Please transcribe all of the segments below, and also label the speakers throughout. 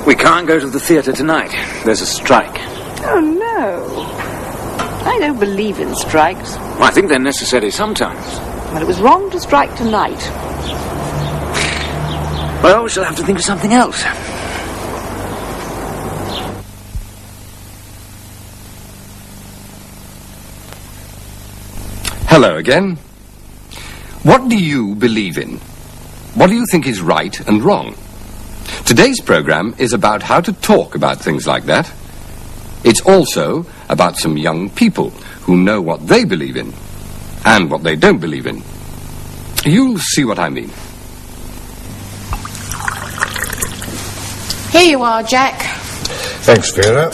Speaker 1: We can't go to the theatre tonight. There's a strike.
Speaker 2: Oh, no. I don't believe in strikes.
Speaker 1: Well, I think they're necessary sometimes.
Speaker 2: Well, it was wrong to strike tonight.
Speaker 1: Well, we shall have to think of something else.
Speaker 3: Hello again. What do you believe in? What do you think is right and wrong? Today's program is about how to talk about things like that. It's also about some young people who know what they believe in and what they don't believe in. You'll see what I mean.
Speaker 4: Here you are, Jack.
Speaker 5: Thanks, Vera.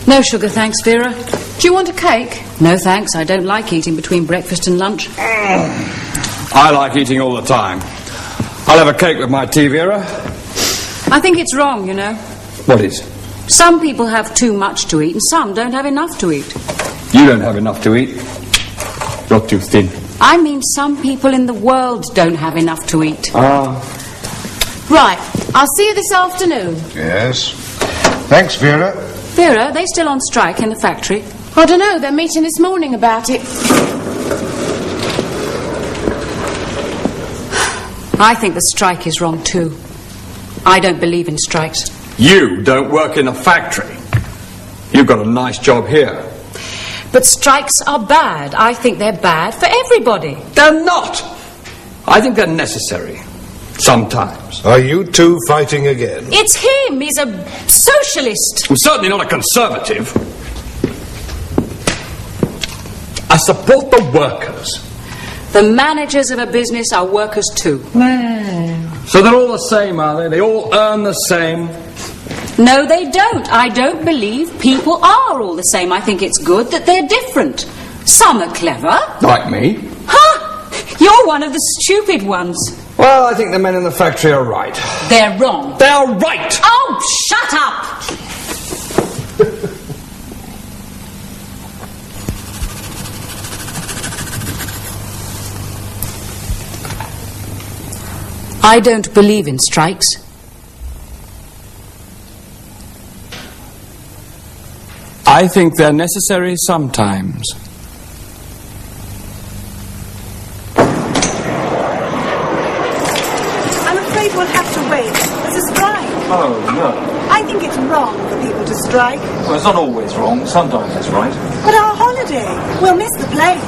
Speaker 6: No sugar, thanks, Vera.
Speaker 4: Do you want a cake?
Speaker 6: No, thanks. I don't like eating between breakfast and lunch.
Speaker 7: I like eating all the time. I'll have a cake with my tea, Vera.
Speaker 6: I think it's wrong, you know.
Speaker 7: What is?
Speaker 6: Some people have too much to eat and some don't have enough to eat.
Speaker 7: You don't have enough to eat. You're too thin.
Speaker 6: I mean some people in the world don't have enough to eat.
Speaker 4: Right, I'll see you this afternoon.
Speaker 5: Yes. Thanks, Vera.
Speaker 6: Vera, are they still on strike in the factory?
Speaker 4: I don't know, they're meeting this morning about it.
Speaker 6: I think the strike is wrong too. I don't believe in strikes.
Speaker 7: You don't work in a factory. You've got a nice job here.
Speaker 6: But strikes are bad. I think they're bad for everybody.
Speaker 7: They're not. I think they're necessary. Sometimes.
Speaker 5: Are you two fighting again?
Speaker 6: It's him. He's a socialist.
Speaker 7: I'm certainly not a conservative. I support the workers.
Speaker 6: The managers of a business are workers too.
Speaker 7: So they're all the same, are they? They all earn the same.
Speaker 6: No, they don't. I don't believe people are all the same. I think it's good that they're different. Some are clever.
Speaker 7: Like me.
Speaker 6: Huh? You're one of the stupid ones.
Speaker 7: Well, I think the men in the factory are right.
Speaker 6: They're wrong.
Speaker 7: They're right!
Speaker 6: Oh, shut up! I don't believe in strikes.
Speaker 7: I think they're necessary sometimes.
Speaker 8: I'm afraid we'll have to wait. There's a strike.
Speaker 1: Oh, no.
Speaker 8: I think it's wrong for people to strike.
Speaker 1: Well, it's not always wrong. Sometimes it's right.
Speaker 8: But our holiday, we'll miss the plane.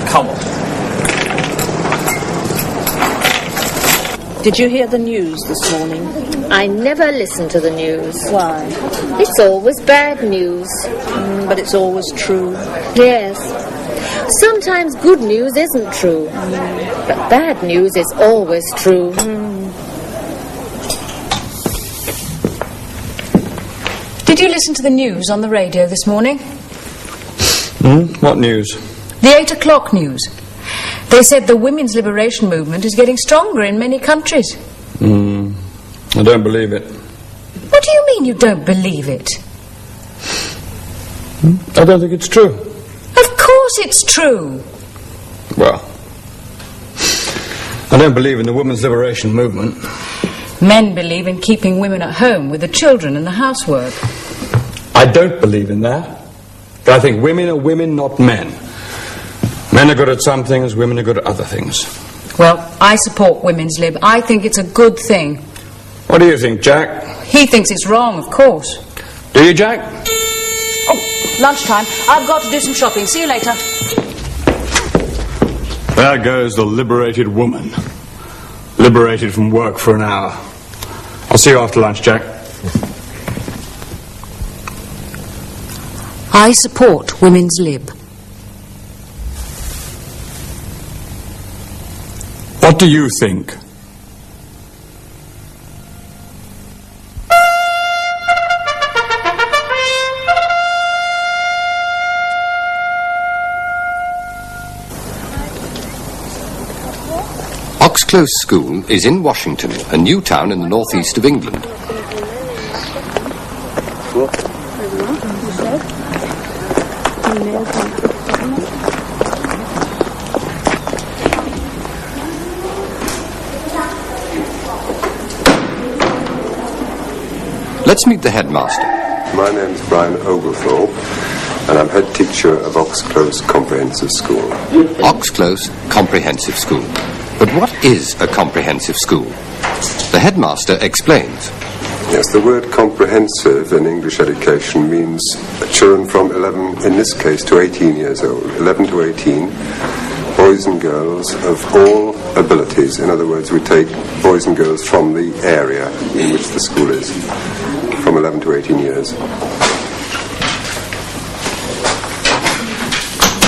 Speaker 1: Come on.
Speaker 2: Did you hear the news this morning?
Speaker 9: I never listen to the news.
Speaker 2: Why?
Speaker 9: It's always bad news.
Speaker 2: But it's always true.
Speaker 9: Yes. Sometimes good news isn't true. But bad news is always true.
Speaker 6: Did you listen to the news on the radio this morning?
Speaker 7: What news?
Speaker 6: The 8 o'clock news. They said the women's liberation movement is getting stronger in many countries.
Speaker 7: I don't believe it.
Speaker 6: What do you mean you don't believe it?
Speaker 7: I don't think it's true.
Speaker 6: Of course it's true.
Speaker 7: Well, I don't believe in the women's liberation movement.
Speaker 6: Men believe in keeping women at home with the children and the housework.
Speaker 7: I don't believe in that. But I think women are women, not men. Men are good at some things, women are good at other things.
Speaker 6: Well, I support women's lib. I think it's a good thing.
Speaker 7: What do you think, Jack?
Speaker 6: He thinks it's wrong, of course.
Speaker 7: Do you, Jack?
Speaker 6: Oh, lunchtime. I've got to do some shopping. See you later.
Speaker 7: There goes the liberated woman. Liberated from work for an hour. I'll see you after lunch, Jack.
Speaker 6: I support women's lib.
Speaker 7: What do you think?
Speaker 3: Oxclose School is in Washington, a new town in the northeast of England. Let's meet the headmaster.
Speaker 10: My name is Brian Oglethorpe, and I'm head teacher of Oxclose Comprehensive School.
Speaker 3: Oxclose Comprehensive School. But what is a comprehensive school? The headmaster explains.
Speaker 10: Yes, the word comprehensive in English education means children from 11, in this case, to 18 years old. 11 to 18, boys and girls of all abilities. In other words, we take boys and girls from the area in which the school is, from 11 to 18 years.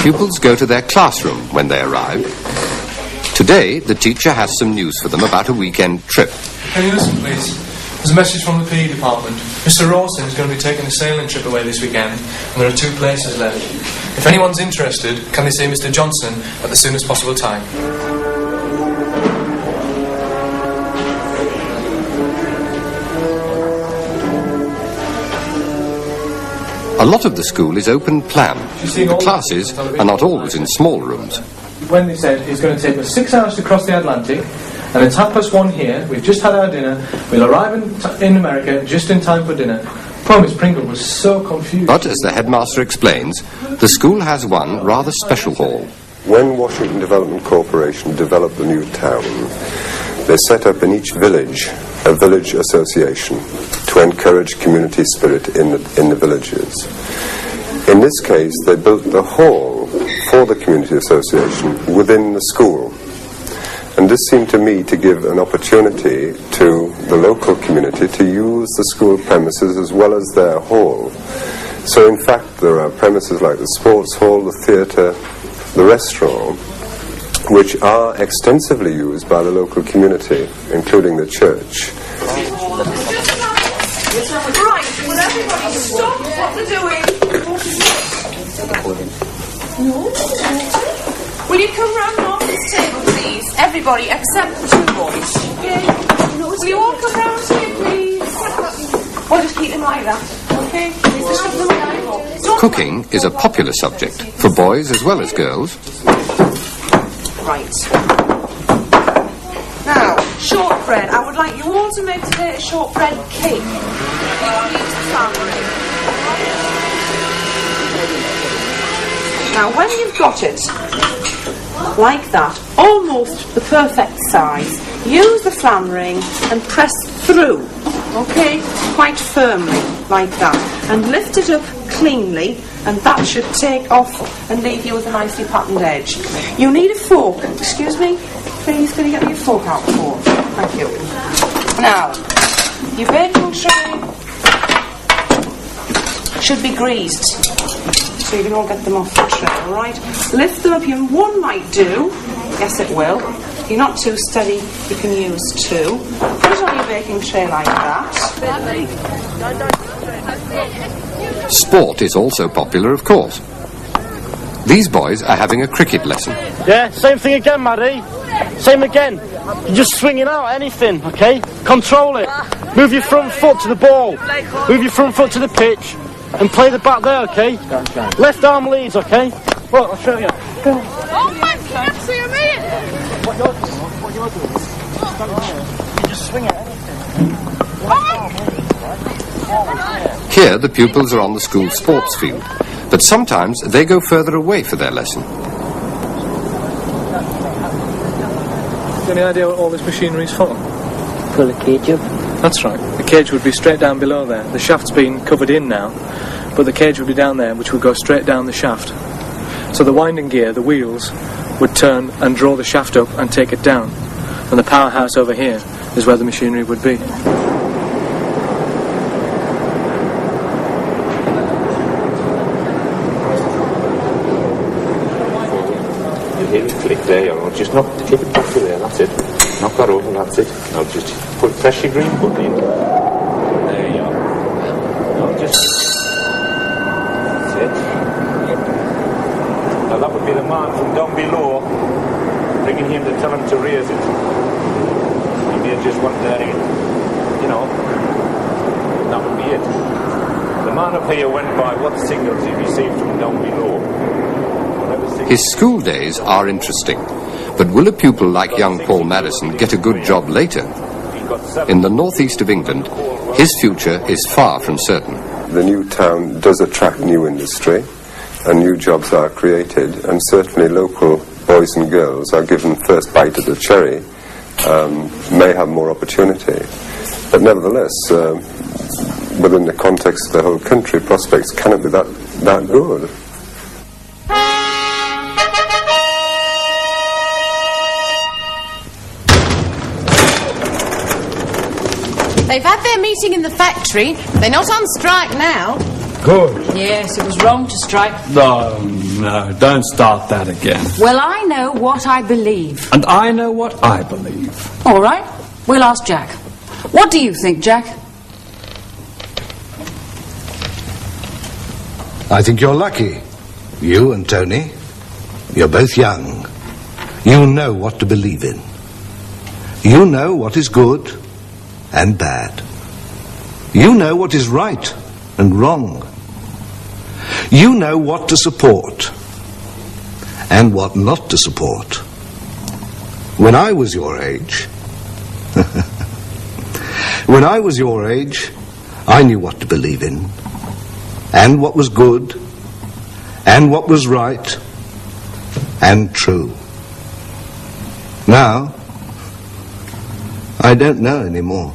Speaker 3: Pupils go to their classroom when they arrive. Today, the teacher has some news for them about a weekend trip.
Speaker 11: Can you listen, please? There's a message from the PE department. Mr. Rawson is going to be taking a sailing trip away this weekend, and there are 2 places left. If anyone's interested, can they see Mr. Johnson at the soonest possible time?
Speaker 3: A lot of the school is open plan. The classes are not always in small rooms.
Speaker 11: When they said it's going to take us 6 hours to cross the Atlantic, and it's 1:30 here, we've just had our dinner, we'll arrive in America just in time for dinner. Poor Miss Pringle was so confused.
Speaker 3: But, as the headmaster explains, the school has one rather special hall.
Speaker 10: When Washington Development Corporation developed the new town, they set up in each village a village association to encourage community spirit in the villages. In this case, they built the hall for the community association within the school. And this seemed to me to give an opportunity to the local community to use the school premises as well as their hall. So in fact there are premises like the sports hall, the theatre, the restaurant, which are extensively used by the local community, including the church.
Speaker 2: Right, will everybody stop what they're doing? Will you come round off this table, please? Everybody, except the 2 boys. Okay? Will you all come round here, please? Or just keep them like that, okay?
Speaker 3: Cooking is a popular subject for boys as well as girls.
Speaker 2: Right. Now, shortbread. I would like you all to make today a shortbread cake. You will need family. Now, when you've got it like that, almost the perfect size, use the flan ring and press through, okay, quite firmly, like that, and lift it up cleanly, and that should take off and leave you with a nicely patterned edge. You need a fork. Excuse me, please, can you get me a fork out, fork? Thank you. Now, your baking tray should be greased, so you can all get them off the tray, alright? Lift them up, one might do, yes it will. If you're not too steady, you can use 2. Put it on your baking tray like that.
Speaker 3: Sport is also popular, of course. These boys are having a cricket lesson.
Speaker 12: Yeah, same thing again, Maddie. Same again. You're just swinging out anything, okay? Control it. Move your front foot to the ball. Move your front foot to the pitch. And play the bat there, okay? Left arm leads, okay? Well, I'll show you. Go.
Speaker 13: Oh my God, see me!
Speaker 12: What you're doing? You just swing at anything.
Speaker 3: Here, the pupils are on the school sports field, but sometimes they go further away for their lesson.
Speaker 11: Any idea what all this machinery is for?
Speaker 12: Pull the cage up.
Speaker 11: That's right. The cage would be straight down below there. The shaft's been covered in now, but the cage would be down there, which would go straight down the shaft. So the winding gear, the wheels, would turn and draw the shaft up and take it down. And the powerhouse over here is where the machinery would be.
Speaker 14: Click there, or just keep it back to there, that's it. Knock that over, that's it. Now just press your green button in. There you are. Now just... That's it. Now that would be the man from down below, bringing him to tell him to raise it. If you just want that in, that would be it. The man up here went by what signals he received from down below.
Speaker 3: His school days are interesting, but will a pupil like young Paul Madison get a good job later? in the northeast of England, his future is far from certain.
Speaker 10: The new town does attract new industry, and new jobs are created, and certainly local boys and girls are given first bite of the cherry, may have more opportunity. But nevertheless, within the context of the whole country, prospects cannot be that good.
Speaker 4: They've had their meeting in the factory. They're not on strike now.
Speaker 7: Good.
Speaker 6: Yes, it was wrong to strike.
Speaker 7: No, don't start that again.
Speaker 6: Well, I know what I believe.
Speaker 7: And I know what I believe.
Speaker 6: All right, we'll ask Jack. What do you think, Jack?
Speaker 5: I think you're lucky. You and Tony. You're both young. You know what to believe in. You know what is good and bad. You know what is right and wrong. You know what to support and what not to support. When I was your age, I knew what to believe in, and what was good, and what was right, and true. Now, I don't know anymore.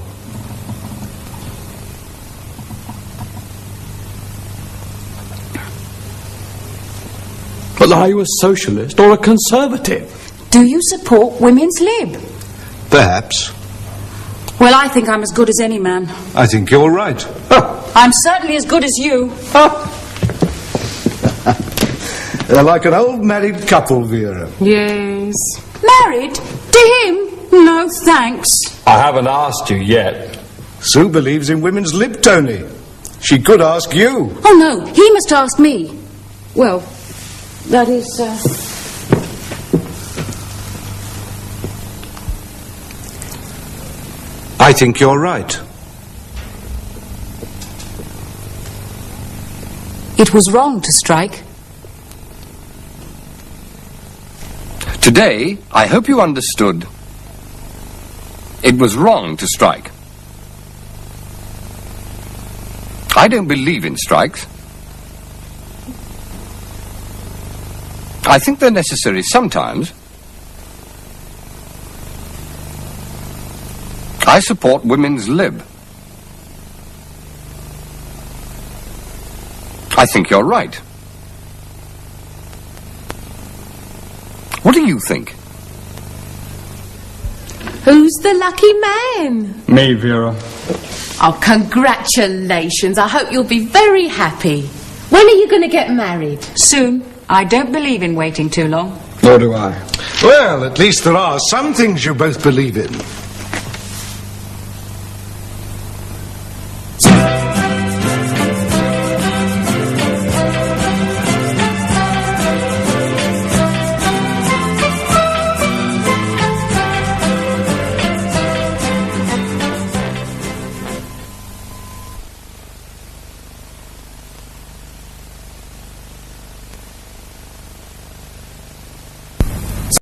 Speaker 7: Well, are you a socialist or a conservative?
Speaker 6: Do you support women's lib?
Speaker 5: Perhaps.
Speaker 6: Well, I think I'm as good as any man.
Speaker 5: I think you're right.
Speaker 6: I'm certainly as good as you.
Speaker 5: They're like an old married couple, Vera.
Speaker 6: Yes. Married? To him? No, thanks.
Speaker 7: I haven't asked you yet.
Speaker 5: Sue believes in women's lib, Tony. She could ask you.
Speaker 6: Oh, no, he must ask me. Well, that is,
Speaker 5: I think you're right.
Speaker 6: It was wrong to strike.
Speaker 3: Today, I hope you understood it was wrong to strike. I don't believe in strikes. I think they're necessary sometimes. I support women's lib. I think you're right. What do you think?
Speaker 4: Who's the lucky man?
Speaker 7: Me, Vera.
Speaker 4: Oh, congratulations. I hope you'll be very happy. When are you going to get married?
Speaker 6: Soon. I don't believe in waiting too long.
Speaker 7: Nor do I.
Speaker 5: Well, at least there are some things you both believe in.